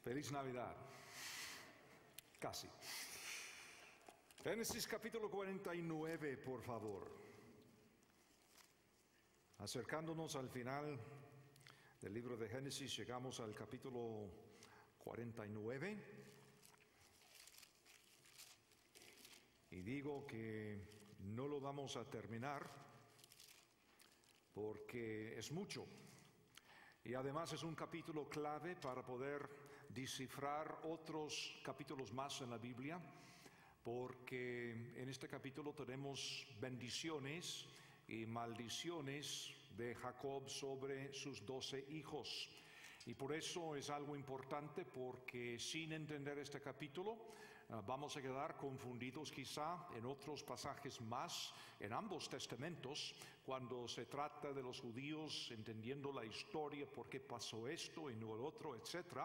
Feliz Navidad. Casi. Génesis capítulo 49, por favor. Acercándonos al final del libro de Génesis, llegamos al capítulo 49. Y digo que no lo vamos a terminar porque es mucho. Y además es un capítulo clave para poder descifrar otros capítulos más en la Biblia, porque en este capítulo tenemos bendiciones y maldiciones de Jacob sobre sus 12 hijos. Y por eso es algo importante, porque sin entender este capítulo vamos a quedar confundidos quizá en otros pasajes más, en ambos testamentos, cuando se trata de los judíos entendiendo la historia, por qué pasó esto y no el otro, etc.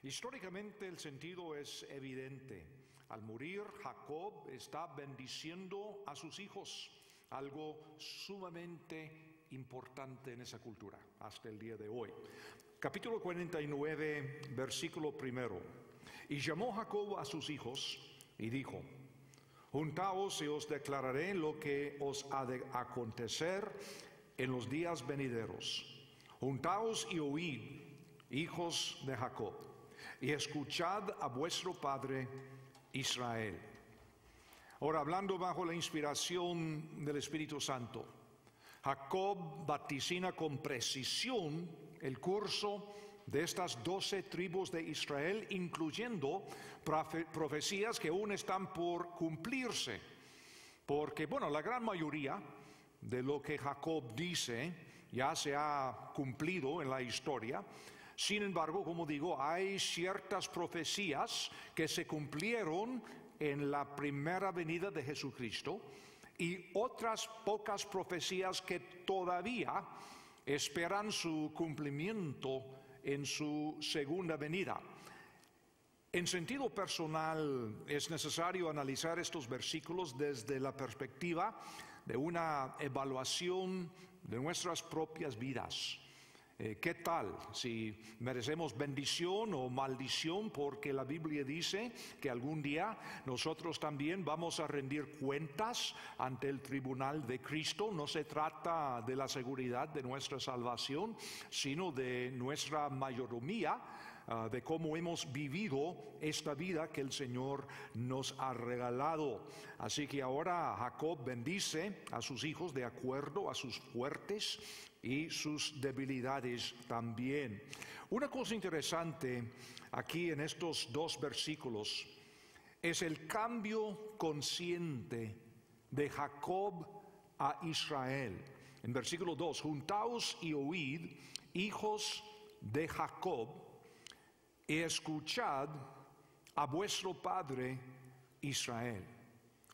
Históricamente el sentido es evidente. Al morir, Jacob está bendiciendo a sus hijos, algo sumamente importante en esa cultura hasta el día de hoy. Capítulo 49, versículo 1. Y llamó Jacob a sus hijos y dijo: Juntaos y os declararé lo que os ha de acontecer en los días venideros. Juntaos y oíd, hijos de Jacob, y escuchad a vuestro padre Israel. Ahora, hablando bajo la inspiración del Espíritu Santo, Jacob vaticina con precisión el curso de estas 12 tribus de Israel, incluyendo profecías que aún están por cumplirse. Porque, la gran mayoría de lo que Jacob dice ya se ha cumplido en la historia. Sin embargo, como digo, hay ciertas profecías que se cumplieron en la primera venida de Jesucristo y otras pocas profecías que todavía esperan su cumplimiento en su segunda venida. En sentido personal, es necesario analizar estos versículos desde la perspectiva de una evaluación de nuestras propias vidas. ¿Qué tal si merecemos bendición o maldición? Porque la Biblia dice que algún día nosotros también vamos a rendir cuentas ante el tribunal de Cristo. No se trata de la seguridad de nuestra salvación, sino de nuestra mayordomía, de cómo hemos vivido esta vida que el Señor nos ha regalado. Así que ahora Jacob bendice a sus hijos de acuerdo a sus fuertes y sus debilidades también. Una cosa interesante aquí en estos dos versículos es el cambio consciente de Jacob a Israel. En versículo 2, juntaos y oíd, hijos de Jacob, y escuchad a vuestro padre Israel.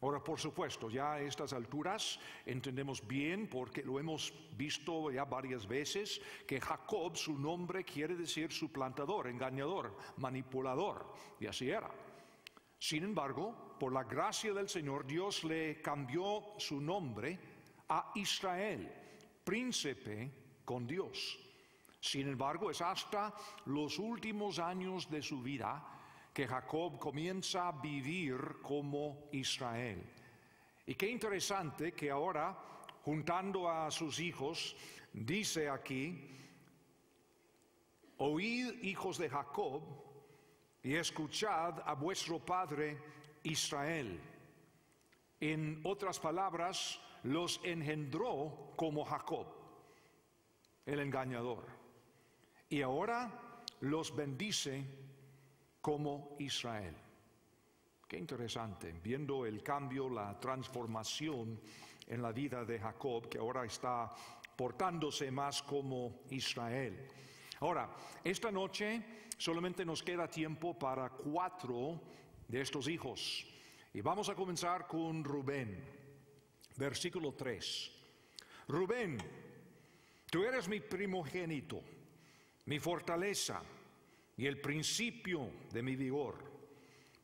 Ahora, por supuesto, ya a estas alturas entendemos bien, porque lo hemos visto ya varias veces, que Jacob, su nombre quiere decir suplantador, engañador, manipulador, y así era. Sin embargo, por la gracia del Señor, Dios le cambió su nombre a Israel, príncipe con Dios. Sin embargo, es hasta los últimos años de su vida que Jacob comienza a vivir como Israel. Y qué interesante que ahora, juntando a sus hijos, dice aquí: oíd, hijos de Jacob, y escuchad a vuestro padre Israel. En otras palabras, los engendró como Jacob, el engañador, y ahora los bendice como Israel. Qué interesante, viendo el cambio, la transformación en la vida de Jacob, que ahora está portándose más como Israel. Ahora, esta noche solamente nos queda tiempo para 4 de estos hijos. Y vamos a comenzar con Rubén, versículo 3. Rubén, tú eres mi primogénito, mi fortaleza y el principio de mi vigor,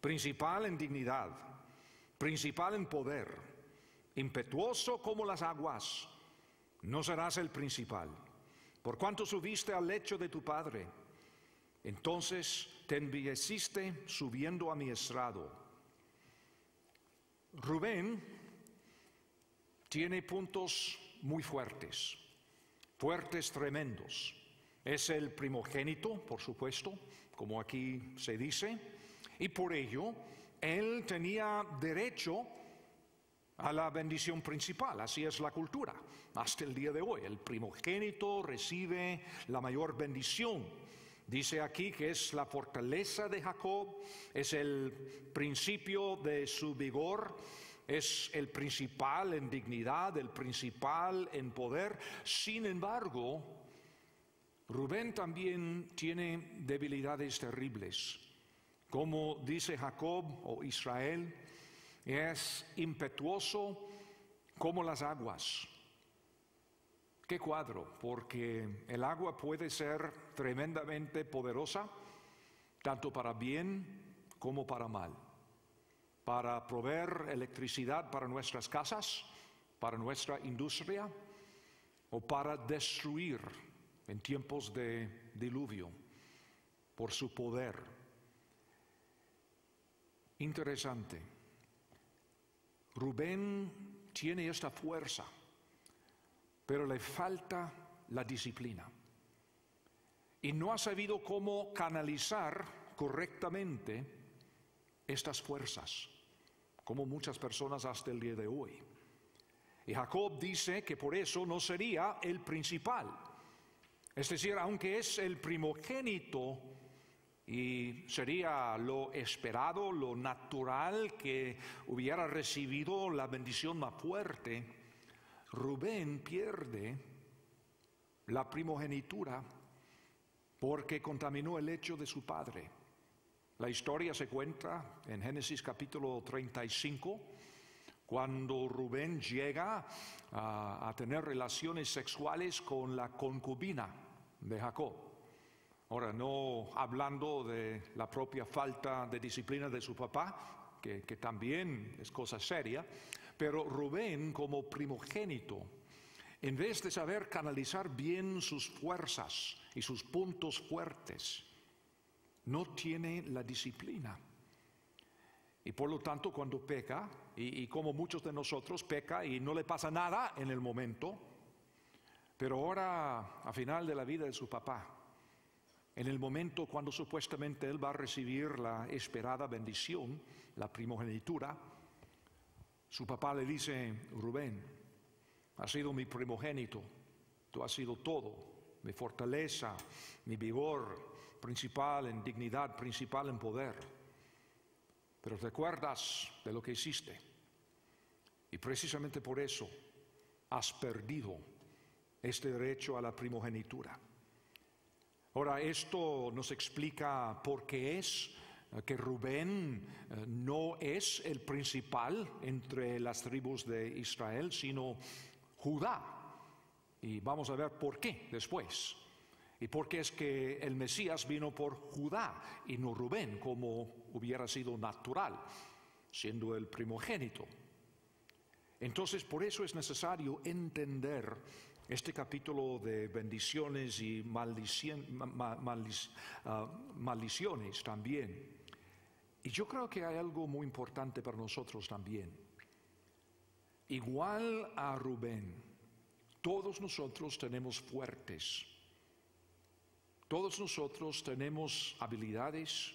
principal en dignidad, principal en poder, impetuoso como las aguas. No serás el principal, por cuanto subiste al lecho de tu padre. Entonces te embelleciste subiendo a mi estrado. Rubén tiene puntos muy fuertes, tremendos. Es el primogénito, por supuesto, como aquí se dice, y por ello él tenía derecho a la bendición principal. Así es la cultura hasta el día de hoy. El primogénito recibe la mayor bendición. Dice aquí que es la fortaleza de Jacob, es el principio de su vigor, es el principal en dignidad, el principal en poder. Sin embargo, Rubén también tiene debilidades terribles. Como dice Jacob o Israel, es impetuoso como las aguas. Qué cuadro, porque el agua puede ser tremendamente poderosa, tanto para bien como para mal. Para proveer electricidad para nuestras casas, para nuestra industria, o para destruir en tiempos de diluvio por su poder. Interesante. Rubén tiene esta fuerza, pero le falta la disciplina. Y no ha sabido cómo canalizar correctamente estas fuerzas, como muchas personas hasta el día de hoy. Y Jacob dice que por eso no sería el principal. Es decir, aunque es el primogénito y sería lo esperado, lo natural que hubiera recibido la bendición más fuerte, Rubén pierde la primogenitura porque contaminó el lecho de su padre. La historia se cuenta en Génesis capítulo 35, cuando Rubén llega a tener relaciones sexuales con la concubina de Jacob. Ahora, no hablando de la propia falta de disciplina de su papá, que también es cosa seria, pero Rubén como primogénito, en vez de saber canalizar bien sus fuerzas y sus puntos fuertes, no tiene la disciplina. Y por lo tanto, cuando peca, y como muchos de nosotros peca y no le pasa nada en el momento, pero ahora, a final de la vida de su papá, en el momento cuando supuestamente él va a recibir la esperada bendición, la primogenitura, su papá le dice: Rubén, has sido mi primogénito, tú has sido todo, mi fortaleza, mi vigor principal en dignidad, principal en poder. Pero te acuerdas de lo que hiciste, y precisamente por eso has perdido este derecho a la primogenitura. Ahora, esto nos explica por qué es que Rubén no es el principal entre las tribus de Israel, sino Judá. Y vamos a ver por qué después. Y por qué es que el Mesías vino por Judá y no Rubén, como hubiera sido natural, siendo el primogénito. Entonces, por eso es necesario entender este capítulo de bendiciones y maldiciones también. Y yo creo que hay algo muy importante para nosotros también. Igual a Rubén, todos nosotros tenemos fuertes. Todos nosotros tenemos habilidades,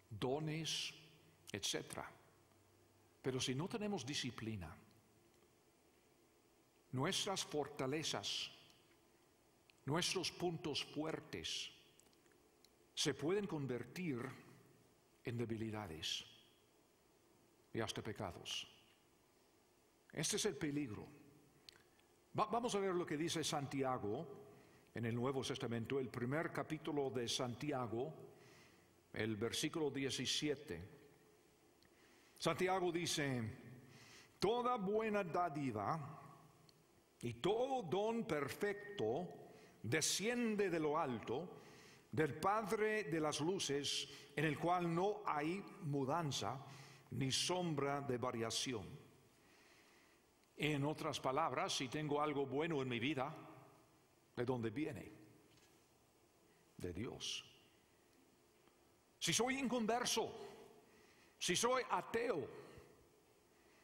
dones, etc. Pero si no tenemos disciplina, nuestras fortalezas, nuestros puntos fuertes, se pueden convertir en debilidades y hasta pecados. Este es el peligro. Vamos a ver lo que dice Santiago en el Nuevo Testamento, el primer capítulo de Santiago, el versículo 17. Santiago dice: toda buena dádiva y todo don perfecto desciende de lo alto, del Padre de las luces, en el cual no hay mudanza ni sombra de variación. En otras palabras, si tengo algo bueno en mi vida, ¿de dónde viene? De Dios. Si soy inconverso, si soy ateo,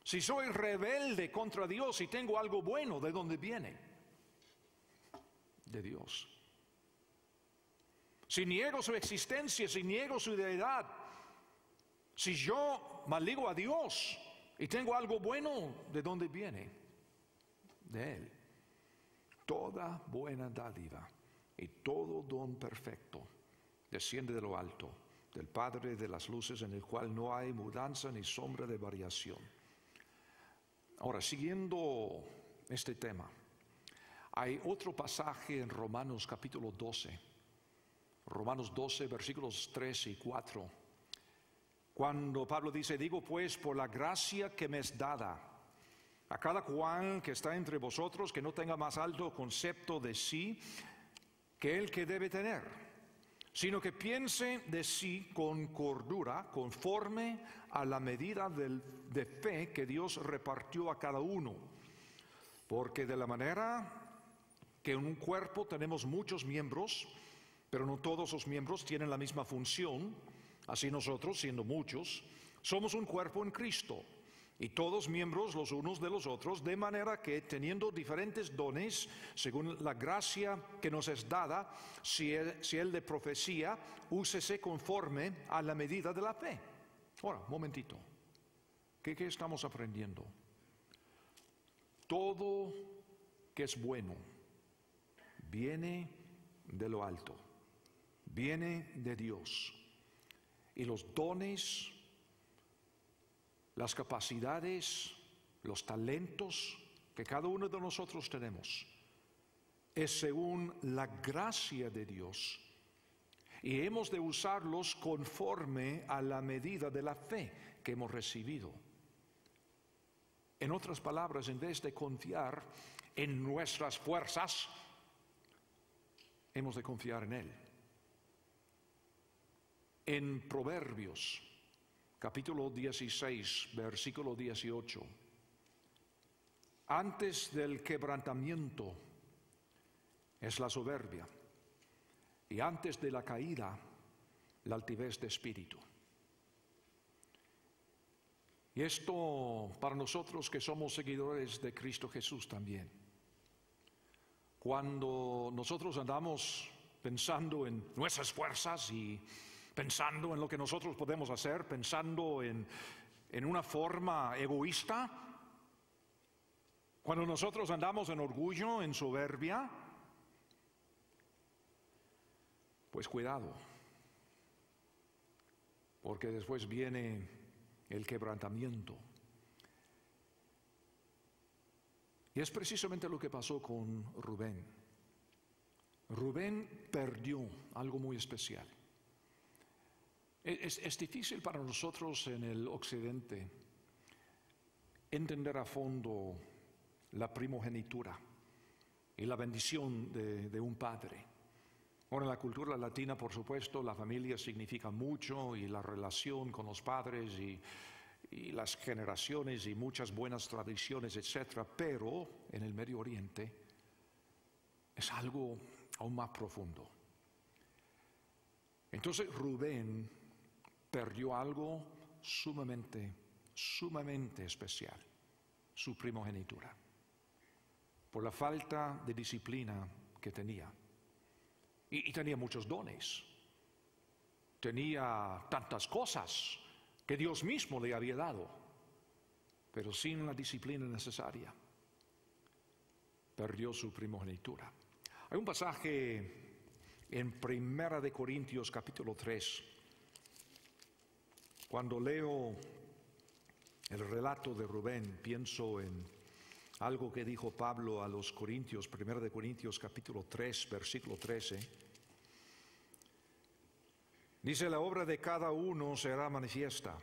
si soy rebelde contra Dios y tengo algo bueno, ¿de dónde viene? De Dios. Si niego su existencia, si niego su deidad, si yo maldigo a Dios y tengo algo bueno, ¿de dónde viene? De Él. Toda buena dádiva y todo don perfecto desciende de lo alto, del Padre de las luces, en el cual no hay mudanza ni sombra de variación. Ahora, siguiendo este tema, hay otro pasaje en Romanos capítulo 12, Romanos 12, versículos 3 y 4, cuando Pablo dice: digo pues, por la gracia que me es dada, a cada cual que está entre vosotros, que no tenga más alto concepto de sí que el que debe tener, sino que piense de sí con cordura, conforme a la medida de fe que Dios repartió a cada uno. Porque de la manera que en un cuerpo tenemos muchos miembros, pero no todos los miembros tienen la misma función, así nosotros, siendo muchos, somos un cuerpo en Cristo, y todos miembros los unos de los otros, de manera que, teniendo diferentes dones, según la gracia que nos es dada, si el de profecía, úsese conforme a la medida de la fe. Ahora, un momentito. ¿Qué estamos aprendiendo? Todo que es bueno viene de lo alto, viene de Dios. Y los dones, las capacidades, los talentos que cada uno de nosotros tenemos, es según la gracia de Dios. Y hemos de usarlos conforme a la medida de la fe que hemos recibido. En otras palabras, en vez de confiar en nuestras fuerzas, hemos de confiar en Él. En Proverbios, capítulo 16, versículo 18, antes del quebrantamiento es la soberbia, y antes de la caída, la altivez de espíritu. Y esto para nosotros que somos seguidores de Cristo Jesús también. Cuando nosotros andamos pensando en nuestras fuerzas y pensando en lo que nosotros podemos hacer, pensando en una forma egoísta, cuando nosotros andamos en orgullo, en soberbia, pues cuidado, porque después viene el quebrantamiento. Y es precisamente lo que pasó con Rubén. Rubén perdió algo muy especial. Es difícil para nosotros en el occidente entender a fondo la primogenitura y la bendición de un padre. Ahora, en la cultura latina, por supuesto, la familia significa mucho, y la relación con los padres y las generaciones y muchas buenas tradiciones, etcétera. Pero en el Medio Oriente es algo aún más profundo. Entonces Rubén perdió algo sumamente especial, su primogenitura, por la falta de disciplina que tenía. Y tenía muchos dones, tenía tantas cosas que Dios mismo le había dado, pero sin la disciplina necesaria, perdió su primogenitura. Hay un pasaje en Primera de Corintios capítulo 3, cuando leo el relato de Rubén, pienso en algo que dijo Pablo a los Corintios, Primera de Corintios capítulo 3, versículo 13. Dice: la obra de cada uno será manifiesta,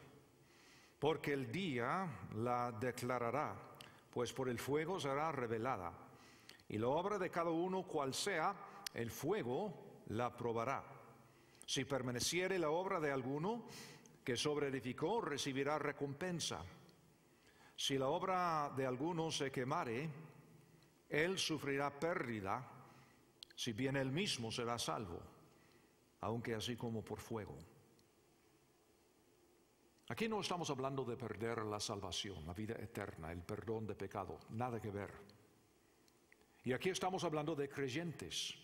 porque el día la declarará, pues por el fuego será revelada. Y la obra de cada uno, cual sea, el fuego la probará. Si permaneciere la obra de alguno que sobreedificó, recibirá recompensa. Si la obra de alguno se quemare, él sufrirá pérdida, si bien él mismo será salvo, aunque así como por fuego. Aquí no estamos hablando de perder la salvación, la vida eterna, el perdón de pecado, nada que ver. Y aquí estamos hablando de creyentes.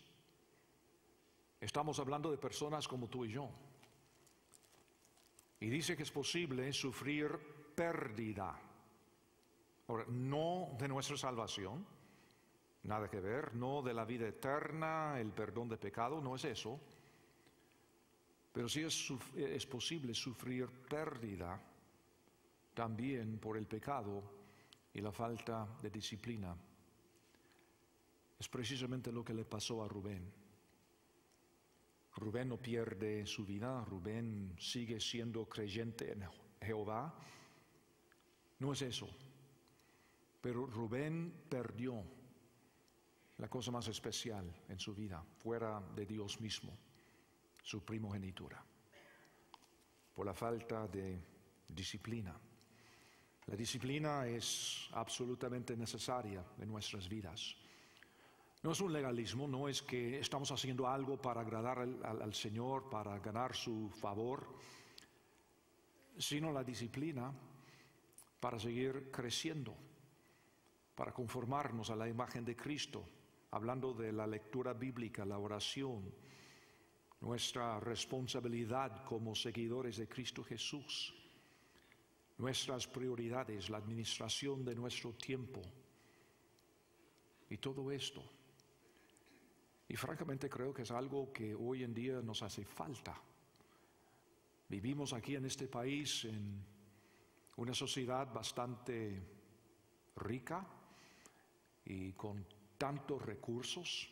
Estamos hablando de personas como tú y yo. Y dice que es posible sufrir pérdida. Ahora, no de nuestra salvación, nada que ver, no de la vida eterna, el perdón de pecado, no es eso. Pero sí es posible sufrir pérdida también por el pecado y la falta de disciplina. Es precisamente lo que le pasó a Rubén. Rubén no pierde su vida, Rubén sigue siendo creyente en Jehová. No es eso. Pero Rubén perdió la cosa más especial en su vida, fuera de Dios mismo, su primogenitura, por la falta de disciplina. La disciplina es absolutamente necesaria en nuestras vidas. No es un legalismo, no es que estamos haciendo algo para agradar al Señor, para ganar su favor, sino la disciplina para seguir creciendo, para conformarnos a la imagen de Cristo, hablando de la lectura bíblica, la oración, nuestra responsabilidad como seguidores de Cristo Jesús, nuestras prioridades, la administración de nuestro tiempo y todo esto. Y francamente creo que es algo que hoy en día nos hace falta. Vivimos aquí en este país en una sociedad bastante rica y con tantos recursos.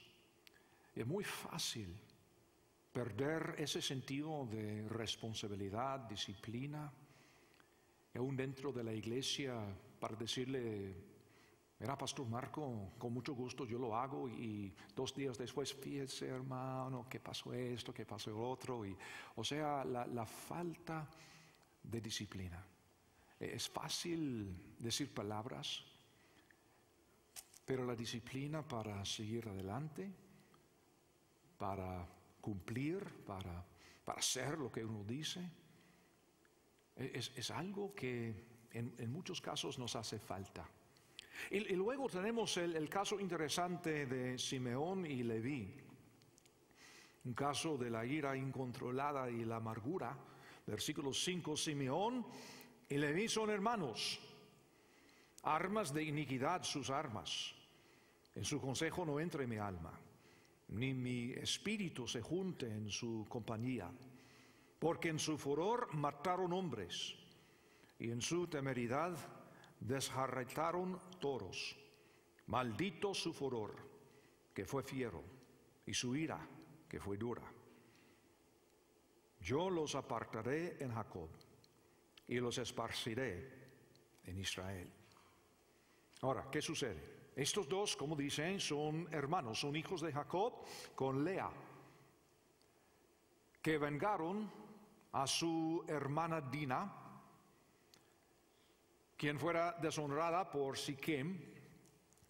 Es muy fácil perder ese sentido de responsabilidad, disciplina, y aún dentro de la iglesia, para decirle: mira, Pastor Marco, con mucho gusto yo lo hago, y 2 días después, fíjese, hermano, que pasó esto, que pasó lo otro. O sea, la falta de disciplina. Es fácil decir palabras, pero la disciplina para seguir adelante, para cumplir, para hacer lo que uno dice, es algo que en muchos casos nos hace falta. Y luego tenemos el caso interesante de Simeón y Leví, un caso de la ira incontrolada y la amargura. Versículo 5, Simeón y Leví son hermanos, armas de iniquidad sus armas. En su consejo no entre mi alma, ni mi espíritu se junte en su compañía, porque en su furor mataron hombres, y en su temeridad desjarretaron toros. Maldito su furor, que fue fiero, y su ira, que fue dura. Yo los apartaré en Jacob, y los esparciré en Israel. Ahora, ¿qué sucede? Estos dos, como dicen, son hermanos, son hijos de Jacob con Lea, que vengaron a su hermana Dina, quien fuera deshonrada por Siquem,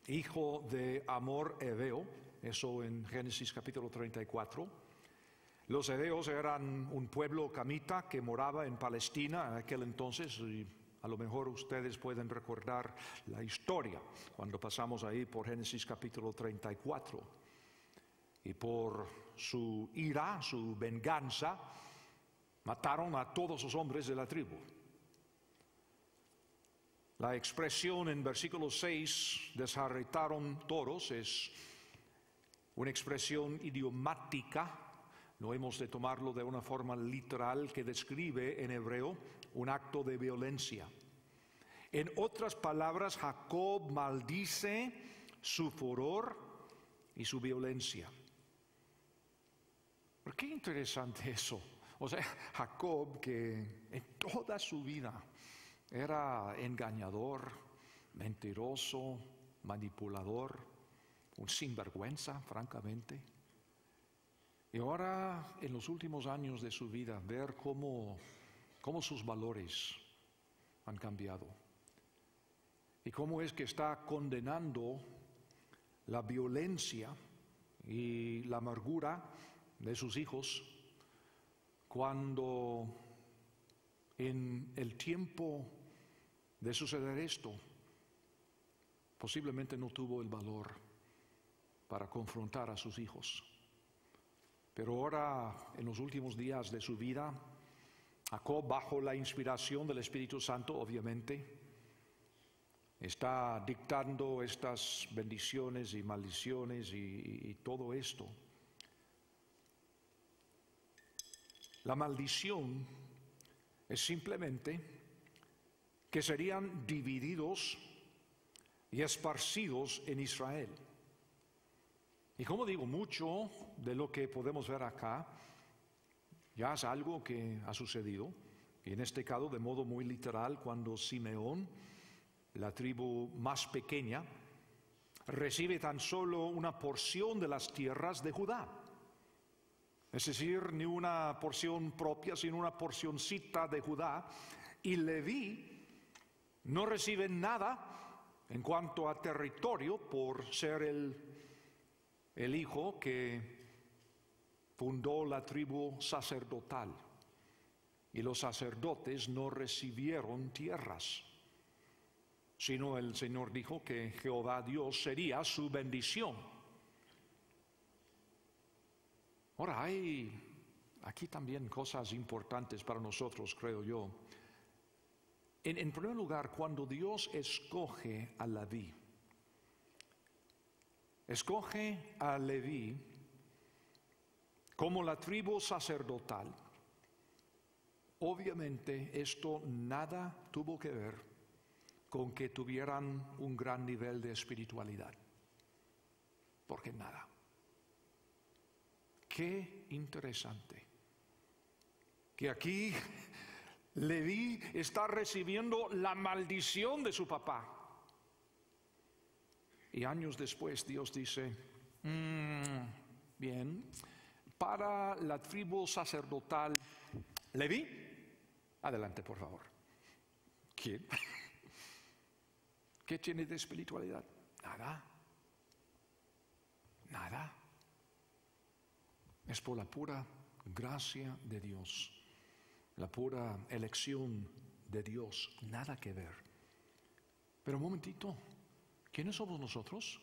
hijo de Amor Heveo, eso en Génesis capítulo 34. Los heveos eran un pueblo camita que moraba en Palestina en aquel entonces, y a lo mejor ustedes pueden recordar la historia cuando pasamos ahí por Génesis capítulo 34. Y por su ira, su venganza, mataron a todos los hombres de la tribu. La expresión en versículo 6, desjarretaron toros, es una expresión idiomática. No hemos de tomarlo de una forma literal, que describe en hebreo un acto de violencia. En otras palabras, Jacob maldice su furor y su violencia. ¿Pero qué interesante eso? O sea, Jacob, que en toda su vida era engañador, mentiroso, manipulador, un sinvergüenza, francamente. Y ahora, en los últimos años de su vida, ver cómo sus valores han cambiado. Y cómo es que está condenando la violencia y la amargura de sus hijos, cuando en el tiempo de suceder esto, posiblemente no tuvo el valor para confrontar a sus hijos. Pero ahora, en los últimos días de su vida, Jacob, bajo la inspiración del Espíritu Santo, obviamente, está dictando estas bendiciones y maldiciones y todo esto. La maldición es simplemente que serían divididos y esparcidos en Israel. Y como digo, mucho de lo que podemos ver acá ya es algo que ha sucedido, y en este caso de modo muy literal, cuando Simeón, la tribu más pequeña, recibe tan solo una porción de las tierras de Judá. Es decir, ni una porción propia, sino una porcioncita de Judá. Y Leví no recibe nada en cuanto a territorio por ser el hijo que fundó la tribu sacerdotal. Y los sacerdotes no recibieron tierras, sino el Señor dijo que Jehová Dios sería su bendición. Ahora hay aquí también cosas importantes para nosotros, creo yo. En primer lugar, cuando Dios escoge a Leví, como la tribu sacerdotal, obviamente esto nada tuvo que ver con que tuvieran un gran nivel de espiritualidad. Porque nada. Qué interesante que aquí Leví está recibiendo la maldición de su papá. Y años después Dios dice, bien, para la tribu sacerdotal, Leví, adelante por favor. ¿Quién? ¿Qué tiene de espiritualidad? Nada. Nada. Es por la pura gracia de Dios, la pura elección de Dios, nada que ver. Pero un momentito, ¿quiénes somos nosotros?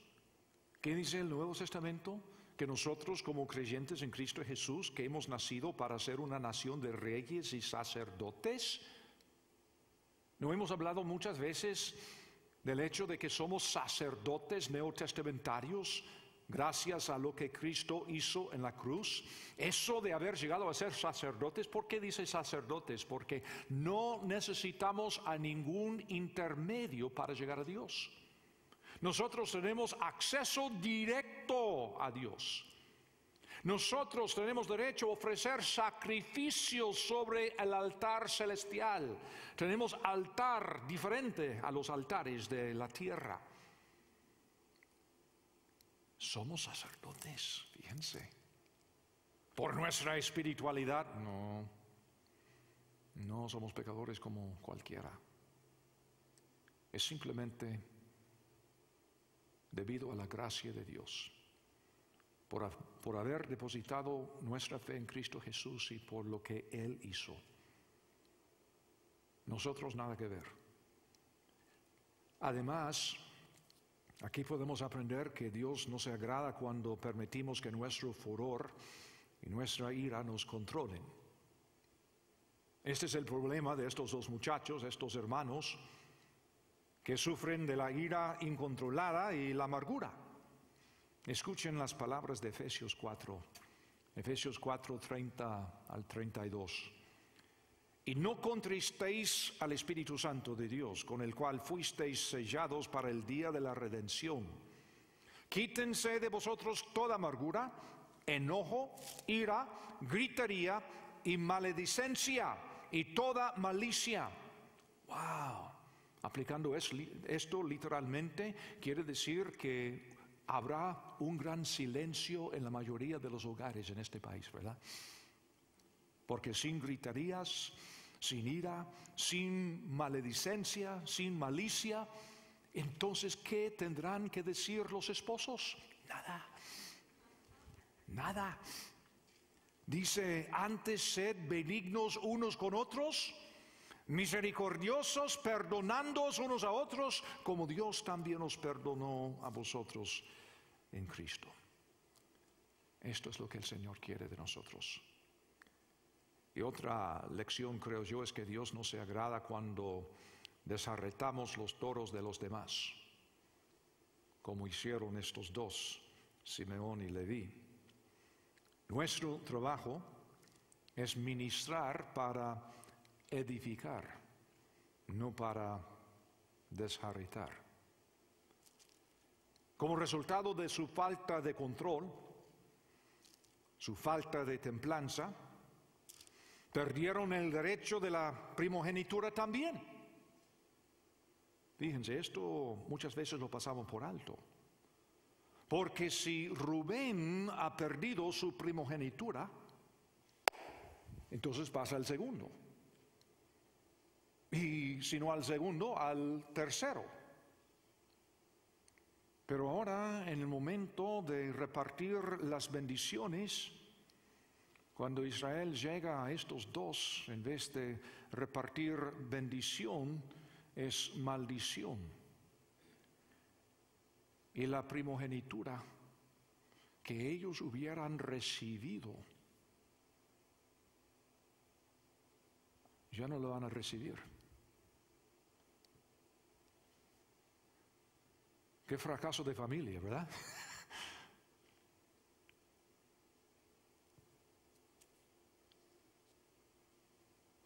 ¿Qué dice el Nuevo Testamento? Que nosotros como creyentes en Cristo Jesús, que hemos nacido para ser una nación de reyes y sacerdotes. ¿No hemos hablado muchas veces del hecho de que somos sacerdotes neotestamentarios gracias a lo que Cristo hizo en la cruz? Eso de haber llegado a ser sacerdotes, ¿por qué dice sacerdotes? Porque no necesitamos a ningún intermedio para llegar a Dios. Nosotros tenemos acceso directo a Dios. Nosotros tenemos derecho a ofrecer sacrificios sobre el altar celestial. Tenemos altar diferente a los altares de la tierra. Somos sacerdotes, fíjense. Por nuestra espiritualidad, no somos pecadores como cualquiera. Es simplemente debido a la gracia de Dios, por haber depositado nuestra fe en Cristo Jesús y por lo que Él hizo. Nosotros nada que ver. Además, aquí podemos aprender que Dios no se agrada cuando permitimos que nuestro furor y nuestra ira nos controlen. Este es el problema de estos dos muchachos, estos hermanos, que sufren de la ira incontrolada y la amargura. Escuchen las palabras de Efesios 4, 30 al 32. Y no contristéis al Espíritu Santo de Dios, con el cual fuisteis sellados para el día de la redención. Quítense de vosotros toda amargura, enojo, ira, gritería y maledicencia y toda malicia. ¡Wow! Aplicando esto literalmente, quiere decir que habrá un gran silencio en la mayoría de los hogares en este país, ¿verdad? Porque sin griterías, sin ira, sin maledicencia, sin malicia, entonces, ¿qué tendrán que decir los esposos? Nada. Nada. Dice, antes sed benignos unos con otros, misericordiosos, perdonándoos unos a otros, como Dios también os perdonó a vosotros en Cristo. Esto es lo que el Señor quiere de nosotros. Y otra lección, creo yo, es que Dios no se agrada cuando desarretamos los toros de los demás, como hicieron estos dos, Simeón y Leví. Nuestro trabajo es ministrar para edificar, no para desarraigar. Como resultado de su falta de control, su falta de templanza, perdieron el derecho de la primogenitura también. Fíjense, esto muchas veces lo pasamos por alto. Porque si Rubén ha perdido su primogenitura, entonces pasa al segundo. Y si no al segundo, al tercero. Pero ahora, en el momento de repartir las bendiciones, cuando Israel llega a estos dos, en vez de repartir bendición, es maldición. Y la primogenitura que ellos hubieran recibido, ya no lo van a recibir. Qué fracaso de familia, ¿verdad?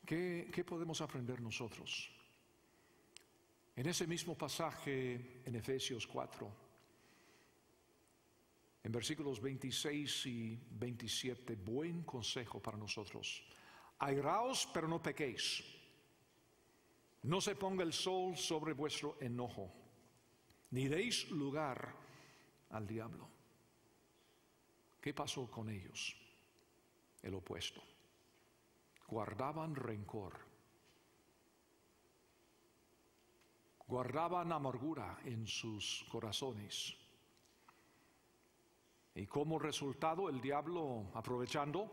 ¿Qué podemos aprender nosotros? En ese mismo pasaje en Efesios 4, en versículos 26 y 27, buen consejo para nosotros. Airaos, pero no pequéis. No se ponga el sol sobre vuestro enojo, ni deis lugar al diablo. ¿Qué pasó con ellos? El opuesto. Guardaban rencor, guardaban amargura en sus corazones. Y como resultado, el diablo, aprovechando,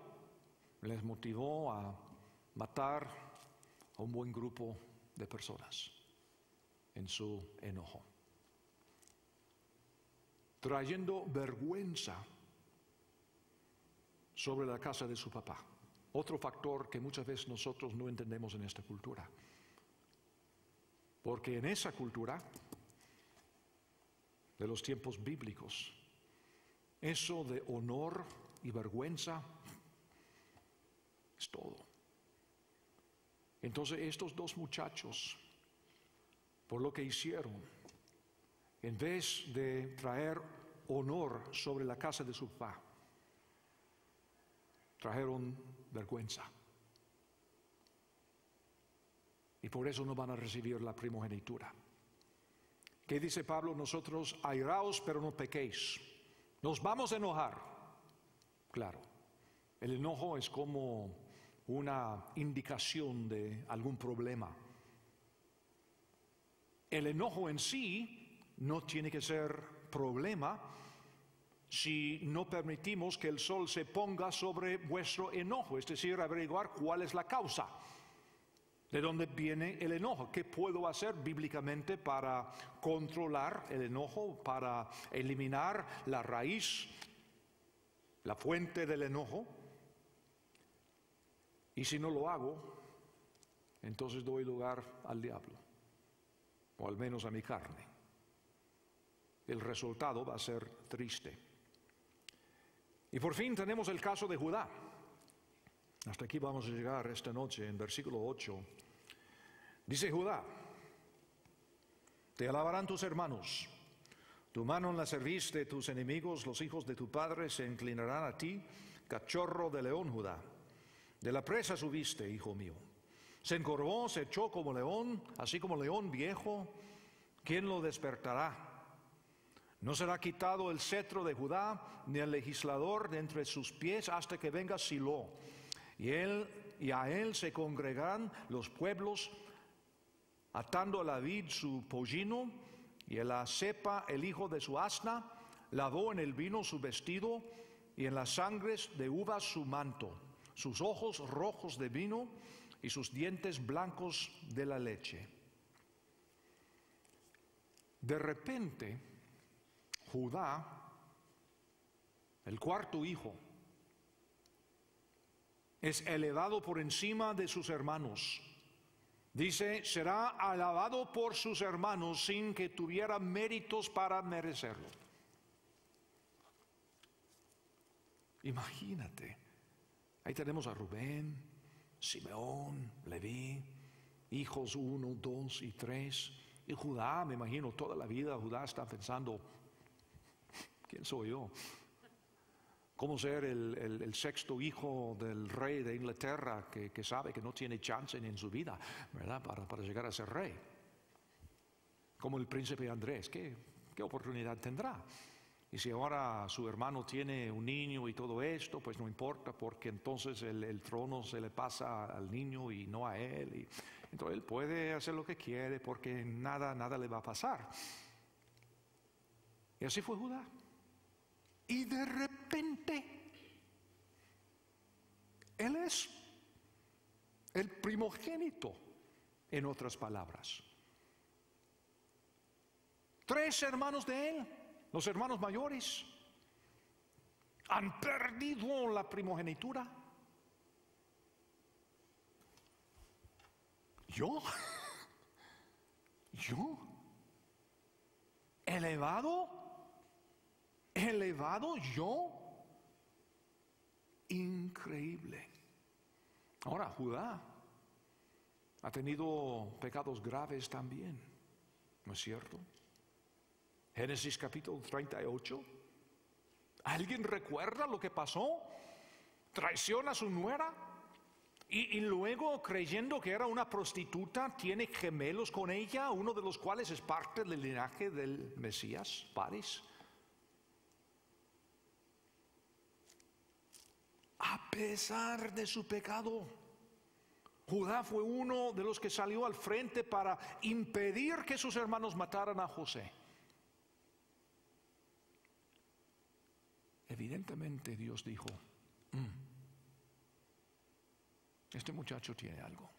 les motivó a matar a un buen grupo de personas en su enojo, trayendo vergüenza sobre la casa de su papá. Otro factor que muchas veces nosotros no entendemos en esta cultura. Porque en esa cultura de los tiempos bíblicos, eso de honor y vergüenza es todo. Entonces estos dos muchachos, por lo que hicieron, en vez de traer honor sobre la casa de su papá, trajeron vergüenza. Y por eso no van a recibir la primogenitura. ¿Qué dice Pablo? Nosotros, airaos, pero no pequéis. Nos vamos a enojar. Claro, el enojo es como una indicación de algún problema. El enojo en sí no tiene que ser problema si no permitimos que el sol se ponga sobre vuestro enojo, es decir, averiguar cuál es la causa, de dónde viene el enojo, qué puedo hacer bíblicamente para controlar el enojo, para eliminar la raíz, la fuente del enojo. Y si no lo hago, entonces doy lugar al diablo, o al menos a mi carne. El resultado va a ser triste. Y por fin tenemos el caso de Judá. Hasta aquí vamos a llegar esta noche en versículo 8. Dice Judá: te alabarán tus hermanos, tu mano en la cerviz de tus enemigos, los hijos de tu padre se inclinarán a ti, cachorro de león Judá. De la presa subiste, hijo mío. Se encorvó, se echó como león, así como león viejo. ¿Quién lo despertará? No será quitado el cetro de Judá, ni el legislador de entre sus pies, hasta que venga Silo. Y a él se congregarán los pueblos, atando a la vid su pollino, y a la cepa el hijo de su asna, lavó en el vino su vestido, y en las sangres de uvas su manto. Sus ojos rojos de vino, y sus dientes blancos de la leche. De repente, Judá, el cuarto hijo, es elevado por encima de sus hermanos. Dice, será alabado por sus hermanos sin que tuviera méritos para merecerlo. Imagínate, ahí tenemos a Rubén, Simeón, Leví, hijos 1, 2 y 3. Y Judá, me imagino, toda la vida Judá está pensando, ¿quién soy yo? ¿Cómo ser el sexto hijo del rey de Inglaterra que sabe que no tiene chance en su vida, ¿verdad? Para llegar a ser rey? Como el príncipe Andrés, ¿qué oportunidad tendrá? Y si ahora su hermano tiene un niño y todo esto, pues no importa, porque entonces el trono se le pasa al niño y no a él. Y entonces él puede hacer lo que quiere porque nada le va a pasar. Y así fue Judá. Y de repente, él es el primogénito, en otras palabras. 3 hermanos de él, los hermanos mayores, han perdido la primogenitura. ¿Yo? ¿Elevado yo? Increíble. Ahora, Judá ha tenido pecados graves también, ¿no es cierto? Génesis capítulo 38. ¿Alguien recuerda lo que pasó? Traiciona a su nuera y luego, creyendo que era una prostituta, tiene gemelos con ella, uno de los cuales es parte del linaje del Mesías, Paris. A pesar de su pecado, Judá fue uno de los que salió al frente para impedir que sus hermanos mataran a José. Evidentemente Dios dijo, este muchacho tiene algo.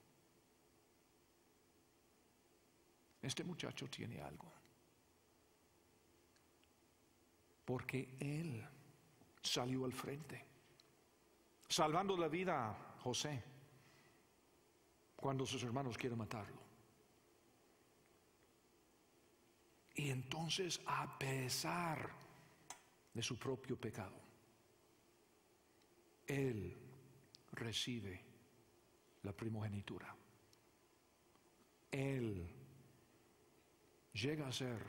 Este muchacho tiene algo. Porque él salió al frente, salvando la vida a José cuando sus hermanos quieren matarlo. Y entonces, a pesar de su propio pecado, él recibe la primogenitura. Él llega a ser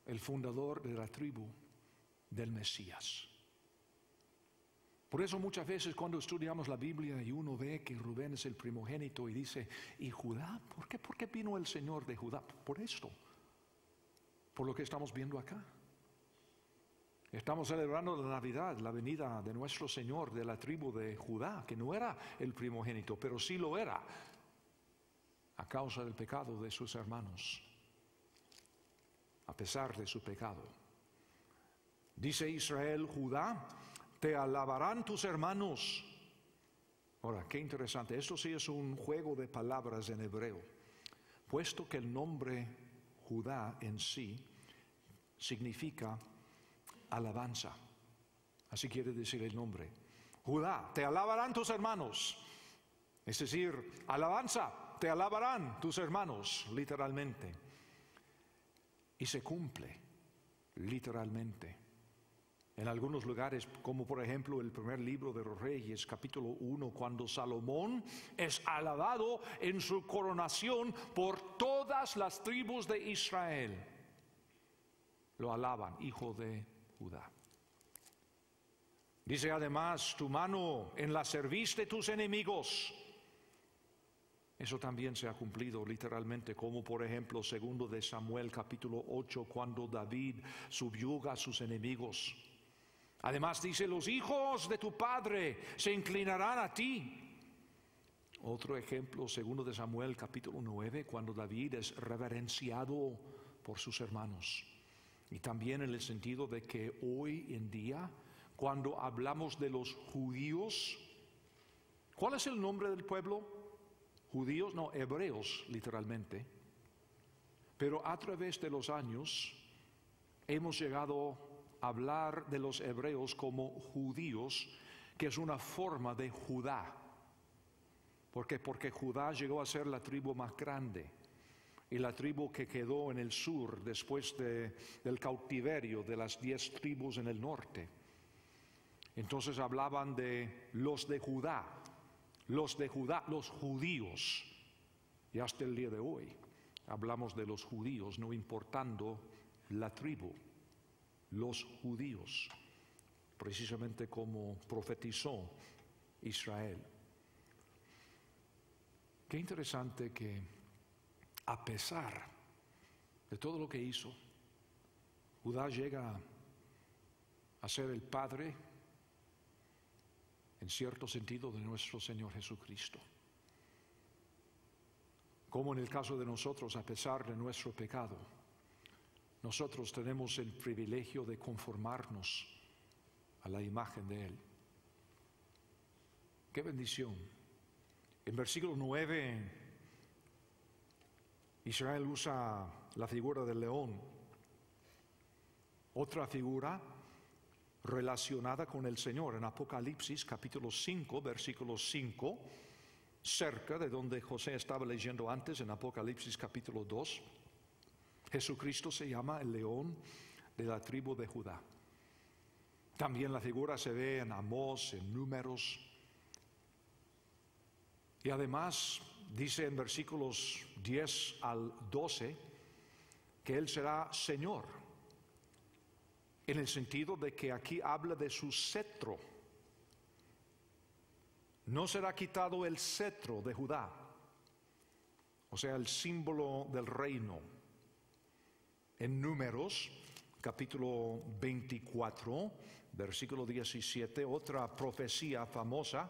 el fundador de la tribu del Mesías. Por eso muchas veces cuando estudiamos la Biblia y uno ve que Rubén es el primogénito y dice, ¿y Judá? ¿Por qué? ¿Por qué vino el Señor de Judá? Por esto, por lo que estamos viendo acá. Estamos celebrando la Navidad, la venida de nuestro Señor de la tribu de Judá, que no era el primogénito, pero sí lo era, a causa del pecado de sus hermanos, a pesar de su pecado. Dice Israel, Judá, te alabarán tus hermanos. Ahora, qué interesante, esto sí es un juego de palabras en hebreo, puesto que el nombre Judá en sí significa alabanza. Así quiere decir el nombre. Judá, te alabarán tus hermanos. Es decir, alabanza, te alabarán tus hermanos, literalmente. Y se cumple, literalmente. En algunos lugares, como por ejemplo el primer libro de los Reyes, capítulo 1, cuando Salomón es alabado en su coronación por todas las tribus de Israel. Lo alaban, hijo de Judá. Dice además, tu mano en la cerviz de tus enemigos. Eso también se ha cumplido literalmente, como por ejemplo, segundo de Samuel, capítulo 8, cuando David subyuga a sus enemigos. Además dice, los hijos de tu padre se inclinarán a ti. Otro ejemplo, segundo de Samuel, capítulo 9, cuando David es reverenciado por sus hermanos. Y también en el sentido de que hoy en día, cuando hablamos de los judíos, ¿cuál es el nombre del pueblo? judíos, no, hebreos literalmente, pero a través de los años hemos llegado a hablar de los hebreos como judíos, que es una forma de Judá. ¿Por qué? Porque Judá llegó a ser la tribu más grande y la tribu que quedó en el sur después del cautiverio de las 10 tribus en el norte. Entonces hablaban de los de Judá, los judíos. Y hasta el día de hoy hablamos de los judíos, no importando la tribu, los judíos, precisamente como profetizó Israel. Qué interesante que a pesar de todo lo que hizo, Judá llega a ser el padre, en cierto sentido, de nuestro Señor Jesucristo. Como en el caso de nosotros, a pesar de nuestro pecado, nosotros tenemos el privilegio de conformarnos a la imagen de Él. ¡Qué bendición! En versículo 9, Israel usa la figura del león. Otra figura relacionada con el Señor en Apocalipsis capítulo 5, versículo 5, cerca de donde José estaba leyendo antes en Apocalipsis capítulo 2, Jesucristo se llama el león de la tribu de Judá. También la figura se ve en Amós, en Números. Y además dice en versículos 10 al 12 que Él será Señor, en el sentido de que aquí habla de su cetro. No será quitado el cetro de Judá, o sea, el símbolo del reino. En Números, capítulo 24, versículo 17, otra profecía famosa,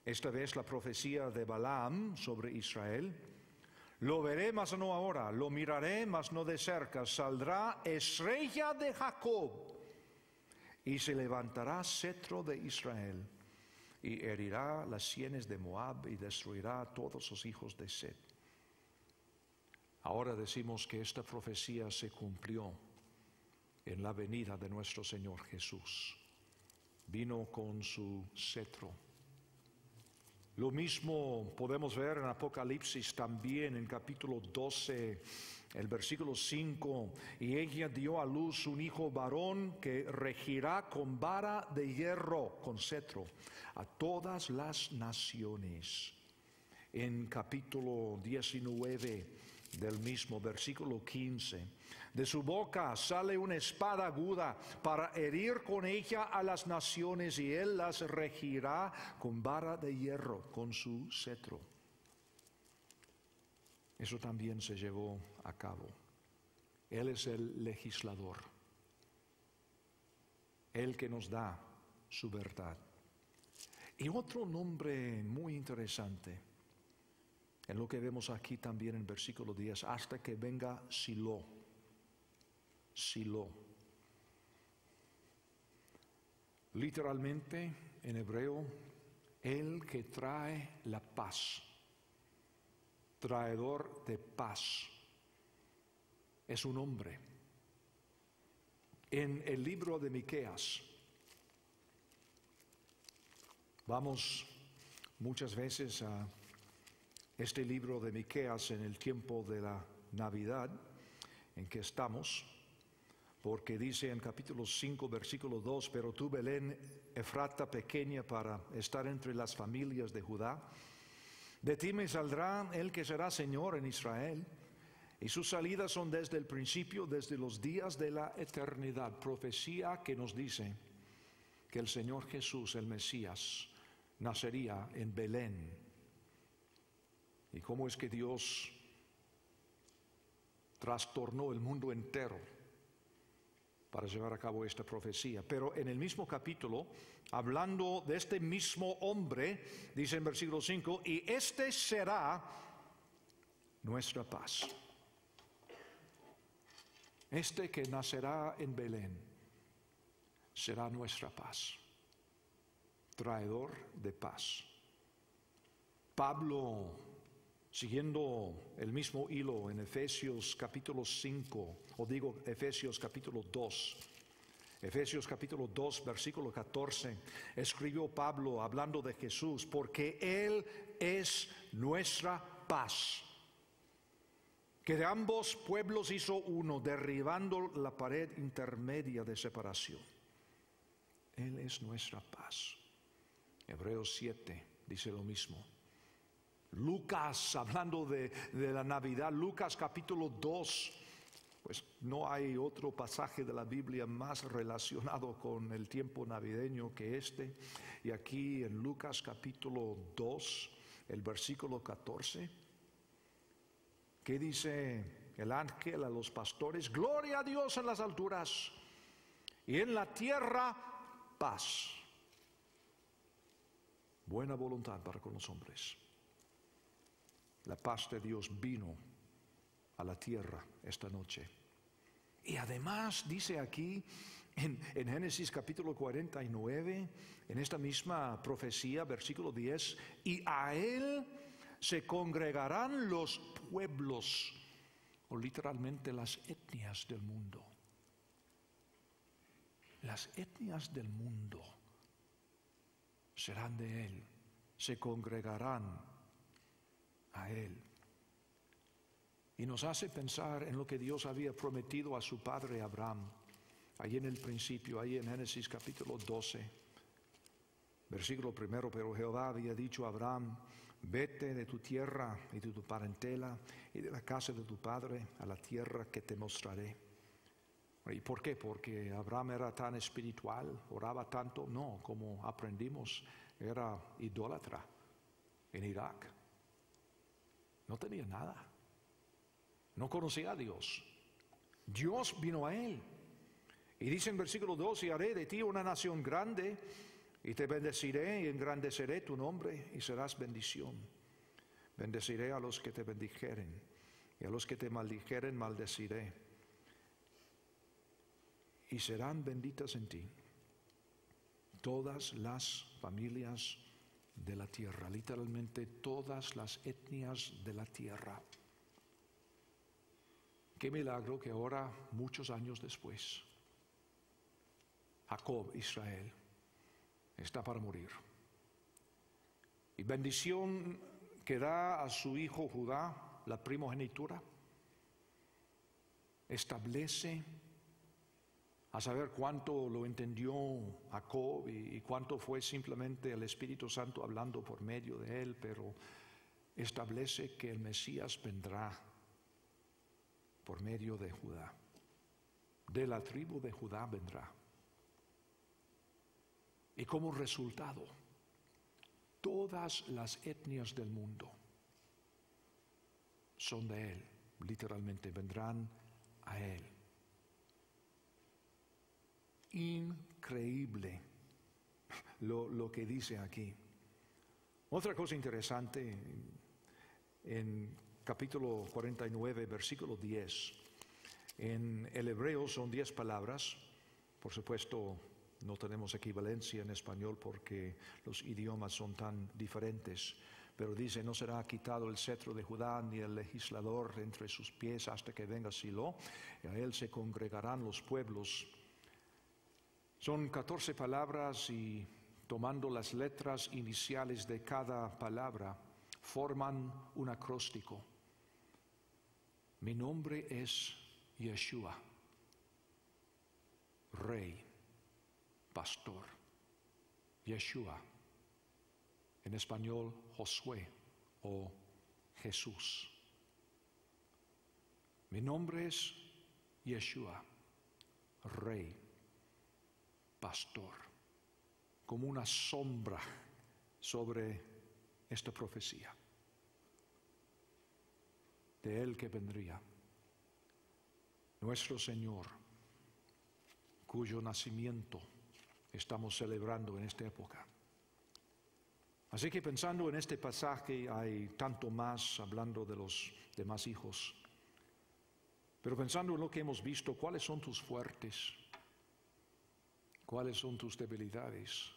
esta vez la profecía de Balaam sobre Israel. Lo veré, mas no ahora, lo miraré, mas no de cerca. Saldrá estrella de Jacob y se levantará cetro de Israel y herirá las sienes de Moab y destruirá a todos los hijos de Set. Ahora decimos que esta profecía se cumplió en la venida de nuestro Señor Jesús. Vino con su cetro. Lo mismo podemos ver en Apocalipsis también en capítulo 12, el versículo 5. Y ella dio a luz un hijo varón que regirá con vara de hierro, con cetro, a todas las naciones. En capítulo 19 del mismo, versículo 15. De su boca sale una espada aguda para herir con ella a las naciones, y él las regirá con vara de hierro, con su cetro. Eso también se llevó a cabo. Él es el legislador, el que nos da su verdad. Y otro nombre muy interesante, en lo que vemos aquí también en versículo 10, hasta que venga Silo. Silo. Literalmente en hebreo, el que trae la paz, traidor de paz, es un hombre. En el libro de Miqueas, vamos muchas veces a este libro de Miqueas en el tiempo de la Navidad en que estamos, porque dice en capítulo 5, versículo 2, pero tú, Belén, Efrata pequeña para estar entre las familias de Judá, de ti me saldrá el que será Señor en Israel, y sus salidas son desde el principio, desde los días de la eternidad. Profecía que nos dice que el Señor Jesús, el Mesías, nacería en Belén. ¿Y cómo es que Dios trastornó el mundo entero para llevar a cabo esta profecía? Pero en el mismo capítulo, hablando de este mismo hombre, dice en versículo 5, y este será nuestra paz. Este que nacerá en Belén será nuestra paz, traidor de paz. Pablo Siguiendo el mismo hilo en Efesios capítulo 5, o digo Efesios capítulo 2. Efesios capítulo 2, versículo 14, escribió Pablo hablando de Jesús, porque Él es nuestra paz, que de ambos pueblos hizo uno, derribando la pared intermedia de separación. Él es nuestra paz. Hebreos 7 dice lo mismo. Lucas, hablando de la Navidad, Lucas capítulo 2, pues no hay otro pasaje de la Biblia más relacionado con el tiempo navideño que este. Y aquí en Lucas capítulo 2, el versículo 14, ¿qué dice el ángel a los pastores? Gloria a Dios en las alturas y en la tierra paz. Buena voluntad para con los hombres. La paz de Dios vino a la tierra esta noche. Y además dice aquí en Génesis capítulo 49, en esta misma profecía, versículo 10, y a Él se congregarán los pueblos, o literalmente las etnias del mundo. Las etnias del mundo serán de Él, se congregarán a Él. Y nos hace pensar en lo que Dios había prometido a su padre Abraham, ahí en el principio, ahí en Génesis capítulo 12, versículo 1, pero Jehová había dicho a Abraham, vete de tu tierra y de tu parentela y de la casa de tu padre a la tierra que te mostraré. ¿Y por qué? Porque Abraham era tan espiritual, oraba tanto. No, como aprendimos, era idólatra en Irak. No tenía nada. No conocía a Dios. Dios vino a él. Y dice en versículo 2, y haré de ti una nación grande, y te bendeciré y engrandeceré tu nombre, y serás bendición. Bendeciré a los que te bendijeren, y a los que te maldijeren maldeciré. Y serán benditas en ti todas las familias de la tierra, literalmente todas las etnias de la tierra. Qué milagro que ahora, muchos años después, Jacob, Israel, está para morir. Y bendición que da a su hijo Judá, la primogenitura, establece, a saber cuánto lo entendió Jacob y cuánto fue simplemente el Espíritu Santo hablando por medio de él, pero establece que el Mesías vendrá por medio de Judá. De la tribu de Judá vendrá. Y como resultado, todas las etnias del mundo son de él, literalmente vendrán a él. Increíble lo que dice aquí. Otra cosa interesante, en capítulo 49, versículo 10, en el hebreo son 10 palabras. Por supuesto, no tenemos equivalencia en español porque los idiomas son tan diferentes. Pero dice, no será quitado el cetro de Judá ni el legislador entre sus pies hasta que venga Silo, y a él se congregarán los pueblos. Son 14 palabras y tomando las letras iniciales de cada palabra forman un acróstico. Mi nombre es Yeshua, Rey, Pastor. Yeshua, en español Josué o Jesús. Mi nombre es Yeshua, Rey, Pastor, como una sombra sobre esta profecía de él que vendría, nuestro Señor, cuyo nacimiento estamos celebrando en esta época. Así que pensando en este pasaje hay tanto más hablando de los demás hijos, pero pensando en lo que hemos visto, ¿cuáles son tus fuertes? ¿Cuáles son tus debilidades?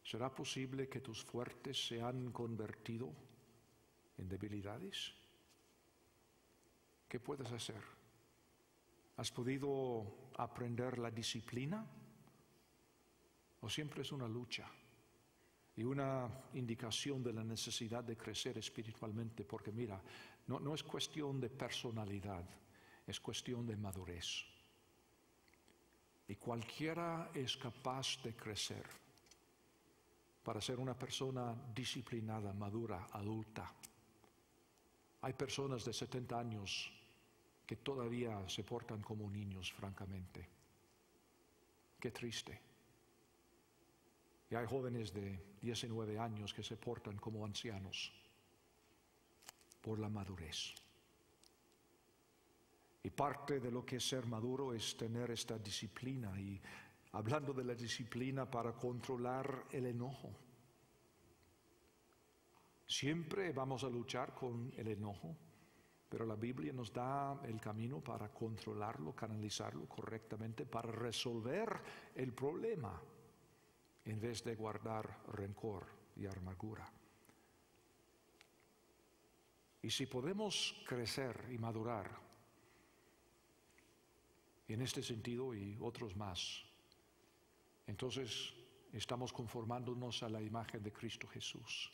¿Será posible que tus fuertes se han convertido en debilidades? ¿Qué puedes hacer? ¿Has podido aprender la disciplina? ¿O siempre es una lucha y una indicación de la necesidad de crecer espiritualmente? Porque mira, no es cuestión de personalidad, es cuestión de madurez. Y cualquiera es capaz de crecer para ser una persona disciplinada, madura, adulta. Hay personas de 70 años que todavía se portan como niños, francamente. Qué triste. Y hay jóvenes de 19 años que se portan como ancianos por la madurez. Y parte de lo que es ser maduro es tener esta disciplina. Y hablando de la disciplina para controlar el enojo. Siempre vamos a luchar con el enojo, pero la Biblia nos da el camino para controlarlo, canalizarlo correctamente, para resolver el problema, en vez de guardar rencor y amargura. Y si podemos crecer y madurar en este sentido y otros más, entonces estamos conformándonos a la imagen de Cristo Jesús,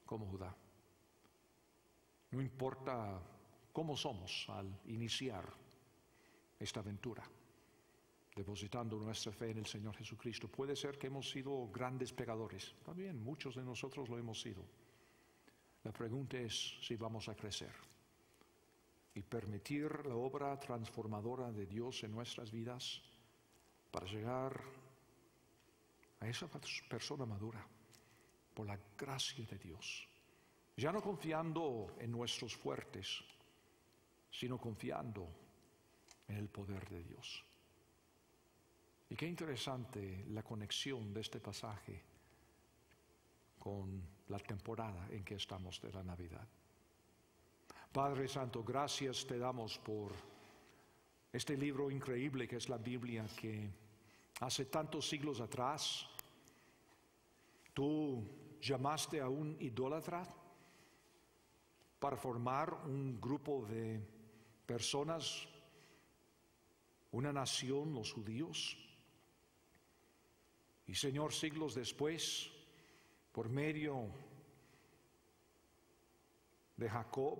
como Judá. No importa cómo somos al iniciar esta aventura, depositando nuestra fe en el Señor Jesucristo. Puede ser que hemos sido grandes pecadores. También muchos de nosotros lo hemos sido. La pregunta es si vamos a crecer y permitir la obra transformadora de Dios en nuestras vidas para llegar a esa persona madura por la gracia de Dios. Ya no confiando en nuestros fuertes, sino confiando en el poder de Dios. Y qué interesante la conexión de este pasaje con la temporada en que estamos de la Navidad. Padre Santo, gracias te damos por este libro increíble que es la Biblia, que hace tantos siglos atrás tú llamaste a un idólatra para formar un grupo de personas, una nación, los judíos. Y Señor, siglos después, por medio de Jacob,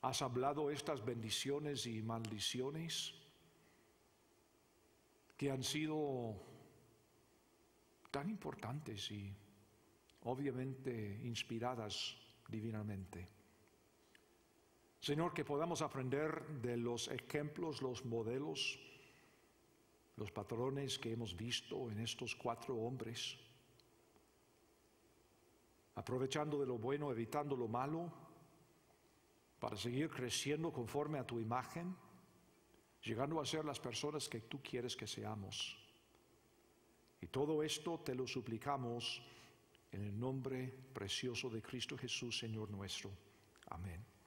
has hablado estas bendiciones y maldiciones que han sido tan importantes y obviamente inspiradas divinamente. Señor, que podamos aprender de los ejemplos, los modelos, los patrones que hemos visto en estos 4 hombres, aprovechando de lo bueno, evitando lo malo, para seguir creciendo conforme a tu imagen, llegando a ser las personas que tú quieres que seamos. Y todo esto te lo suplicamos en el nombre precioso de Cristo Jesús, Señor nuestro. Amén.